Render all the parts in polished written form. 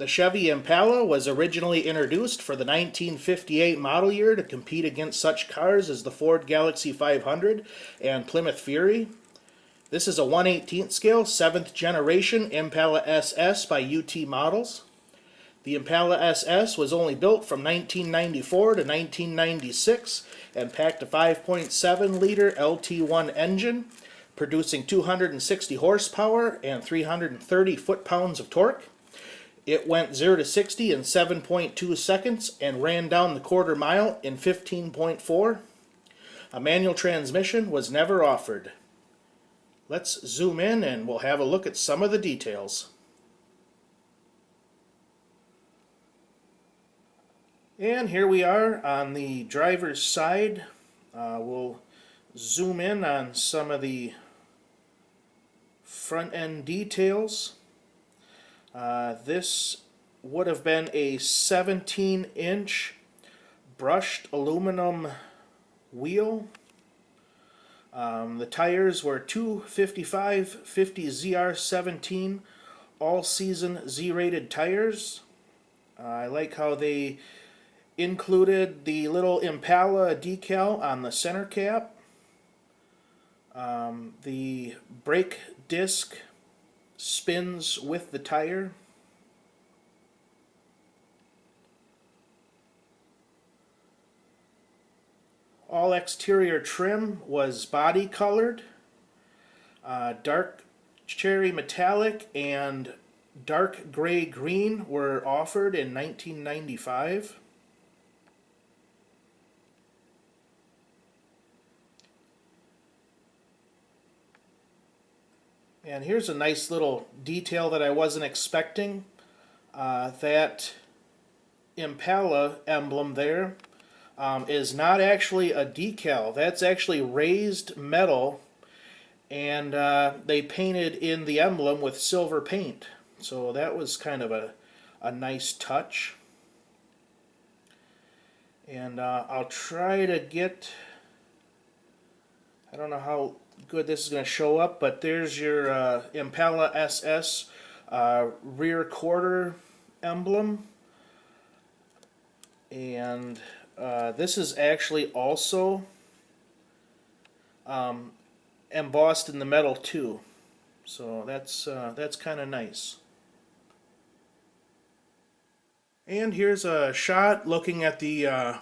The Chevy Impala was originally introduced for the 1958 model year to compete against such cars as the Ford Galaxie 500 and Plymouth Fury. This is a 1/18 scale, 7th generation Impala SS by UT Models. The Impala SS was only built from 1994 to 1996 and packed a 5.7 liter LT1 engine, producing 260 horsepower and 330 foot-pounds of torque. It went 0 to 60 in 7.2 seconds and ran down the quarter mile in 15.4. A manual transmission was never offered. Let's zoom in and we'll have a look at some of the details. And here we are on the driver's side. We'll zoom in on some of the front end details. This would have been a 17-inch brushed aluminum wheel. The tires were 255/50 ZR17 all-season Z-rated tires. I like how they included the little Impala decal on the center cap. The brake disc spins with the tire. All exterior trim was body colored. Dark cherry metallic and dark gray green were offered in 1995. And here's a nice little detail that I wasn't expecting. That Impala emblem there is not actually a decal. That's actually raised metal, and they painted in the emblem with silver paint. So that was kind of a nice touch. And I'll try to get, I don't know how good this is going to show up, but there's your Impala SS rear quarter emblem. And this is actually also embossed in the metal too. So that's kind of nice. And here's a shot looking at the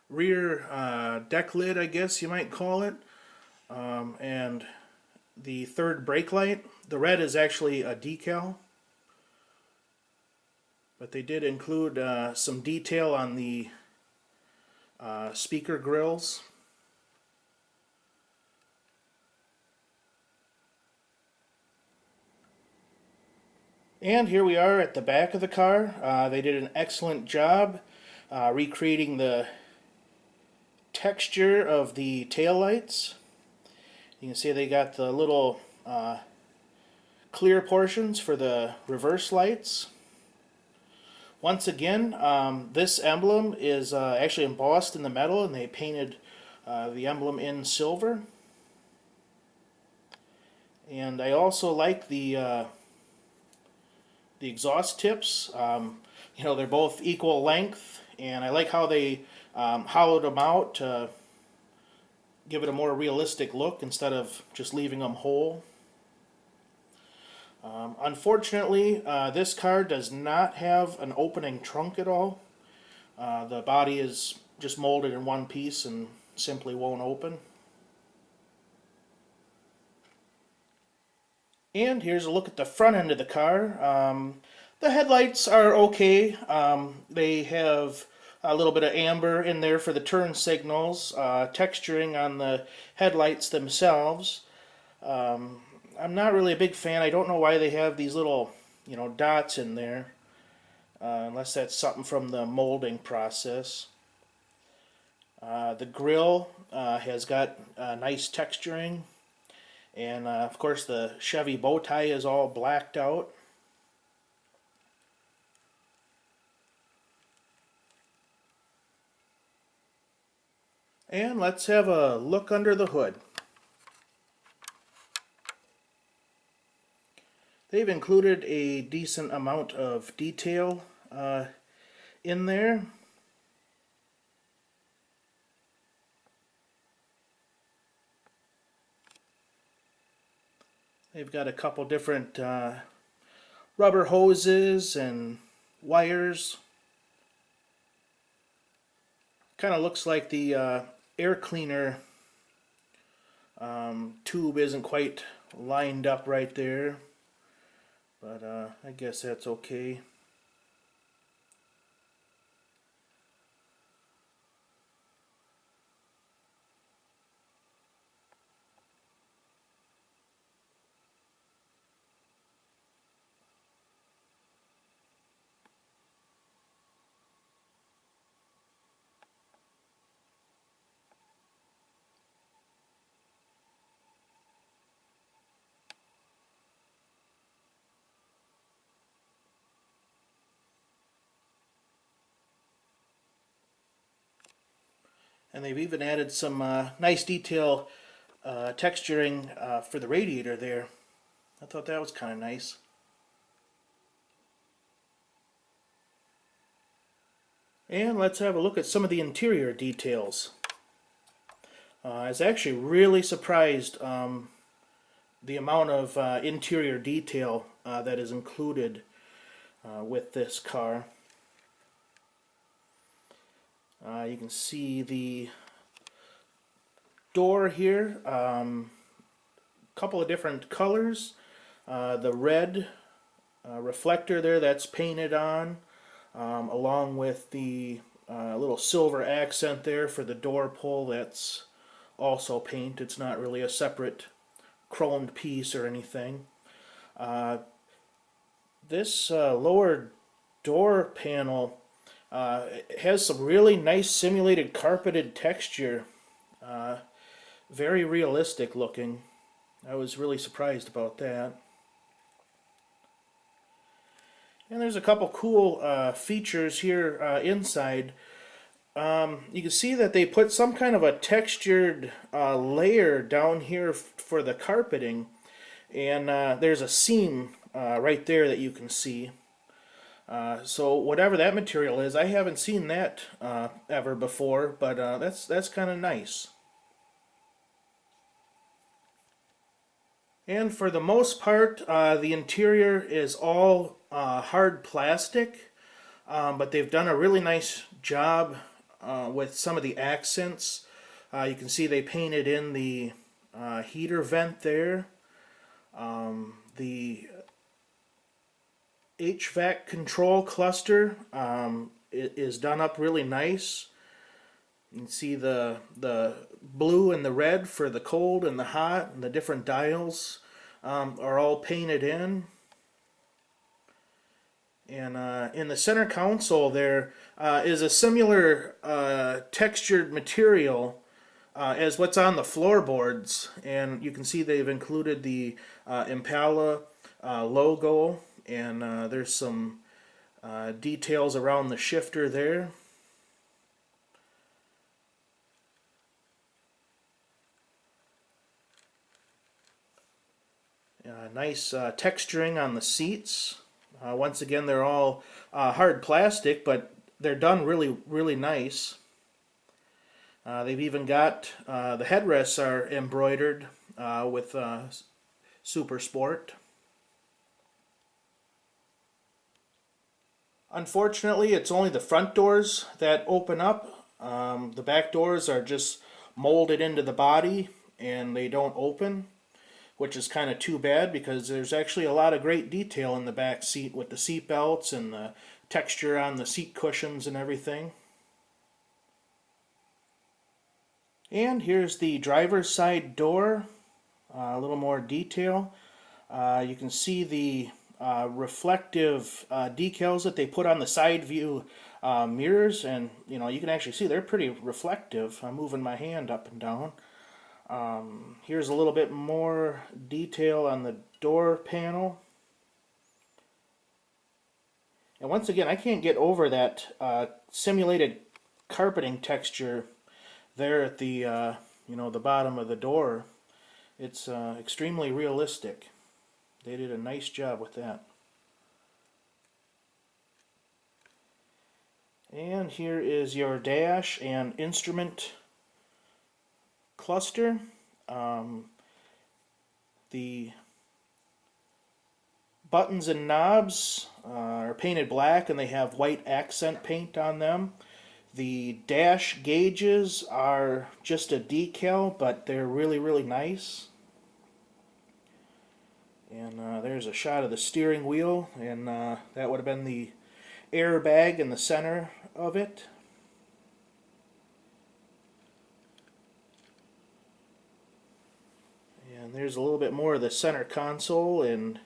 rear deck lid, I guess you might call it. And the third brake light. The red is actually a decal, but they did include some detail on the speaker grills. And here we are at the back of the car. They did an excellent job recreating the texture of the taillights. You can see they got the little clear portions for the reverse lights. Once again, this emblem is actually embossed in the metal, and they painted the emblem in silver. And I also like the exhaust tips. You know, they're both equal length, and I like how they hollowed them out to give it a more realistic look instead of just leaving them whole. Unfortunately, this car does not have an opening trunk at all. The body is just molded in one piece and simply won't open. And here's a look at the front end of the car. The headlights are okay. They have a little bit of amber in there for the turn signals, texturing on the headlights themselves. I'm not really a big fan. I don't know why they have these little, dots in there, unless that's something from the molding process. The grille has got nice texturing, and of course the Chevy bow tie is all blacked out. And let's have a look under the hood. They've included a decent amount of detail in there. They've got a couple different rubber hoses and wires. Kind of looks like the air cleaner tube isn't quite lined up right there, but I guess that's okay. And they've even added some nice detail texturing for the radiator there. I thought that was kind of nice. And let's have a look at some of the interior details. I was actually really surprised the amount of interior detail that is included with this car. You can see the door here, couple of different colors. The red reflector there, that's painted on, along with the little silver accent there for the door pull, that's also paint. It's not really a separate chromed piece or anything. This lower door panel has some really nice simulated carpeted texture. Very realistic looking. I was really surprised about that. And there's a couple cool features here inside. You can see that they put some kind of a textured layer down here for the carpeting, and there's a seam right there that you can see. So whatever that material is, I haven't seen that ever before, but that's kind of nice. And for the most part, the interior is all hard plastic, but they've done a really nice job with some of the accents. You can see they painted in the heater vent there. The HVAC control cluster is done up really nice. You can see the blue and the red for the cold and the hot, and the different dials are all painted in. And in the center console there is a similar textured material as what's on the floorboards, and you can see they've included the Impala logo, and there's some details around the shifter there. Nice texturing on the seats. Once again, they're all hard plastic, but they're done really nice. They've even got the headrests are embroidered with Super Sport. Unfortunately, it's only the front doors that open up. The back doors are just molded into the body and they don't open, which is kind of too bad because there's actually a lot of great detail in the back seat with the seat belts and the texture on the seat cushions and everything. And here's the driver's side door, a little more detail. You can see the reflective decals that they put on the side view mirrors, and you can actually see they're pretty reflective. I'm moving my hand up and down. Here's a little bit more detail on the door panel. And once again, I can't get over that simulated carpeting texture there at the the bottom of the door. It's extremely realistic. They did a nice job with that. And here is your dash and instrument cluster. The buttons and knobs are painted black and they have white accent paint on them. The dash gauges are just a decal, but they're really nice. And there's a shot of the steering wheel, and that would have been the airbag in the center of it. And there's a little bit more of the center console and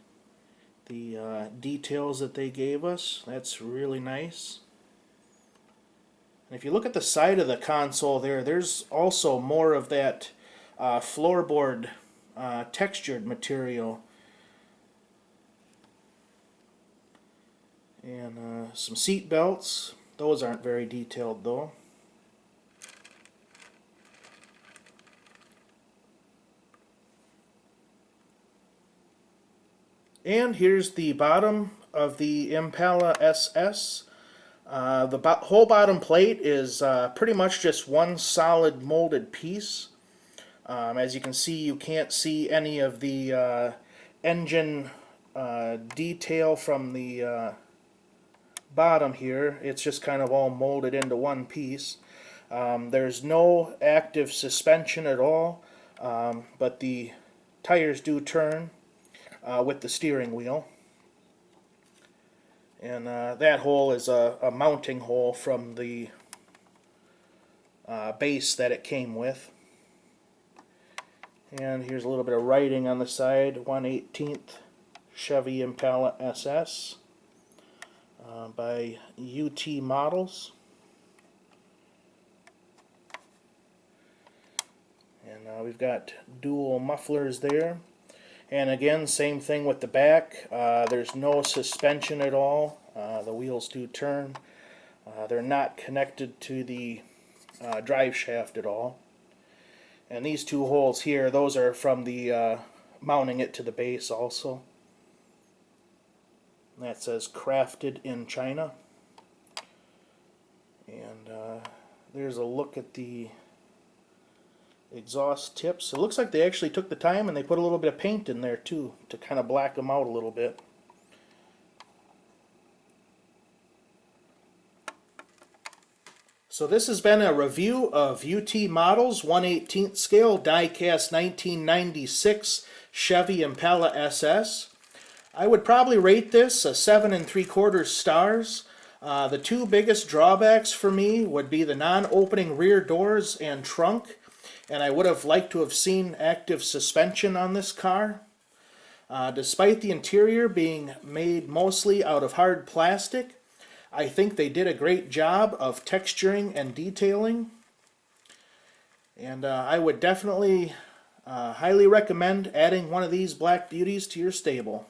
the details that they gave us. That's really nice. And if you look at the side of the console there's also more of that floorboard textured material. And some seat belts. Those aren't very detailed though. And here's the bottom of the Impala SS. The whole bottom plate is pretty much just one solid molded piece. As you can see, you can't see any of the engine detail from the bottom here. It's just kind of all molded into one piece. There's no active suspension at all, but the tires do turn with the steering wheel. And that hole is a mounting hole from the base that it came with. And here's a little bit of writing on the side, 1/18th Chevy Impala SS by UT Models. And we've got dual mufflers there. And again, same thing with the back. There's no suspension at all. The wheels do turn. They're not connected to the drive shaft at all. And these two holes here, those are from the mounting it to the base also. And that says crafted in China. And there's a look at the exhaust tips. It looks like they actually took the time and they put a little bit of paint in there too to kind of black them out a little bit. So this has been a review of UT Models 1/18th scale die-cast 1996 Chevy Impala SS. I would probably rate this a 7 3/4 stars. The two biggest drawbacks for me would be the non-opening rear doors and trunk, and I would have liked to have seen active suspension on this car. Despite the interior being made mostly out of hard plastic, I think they did a great job of texturing and detailing. And I would definitely highly recommend adding one of these black beauties to your stable.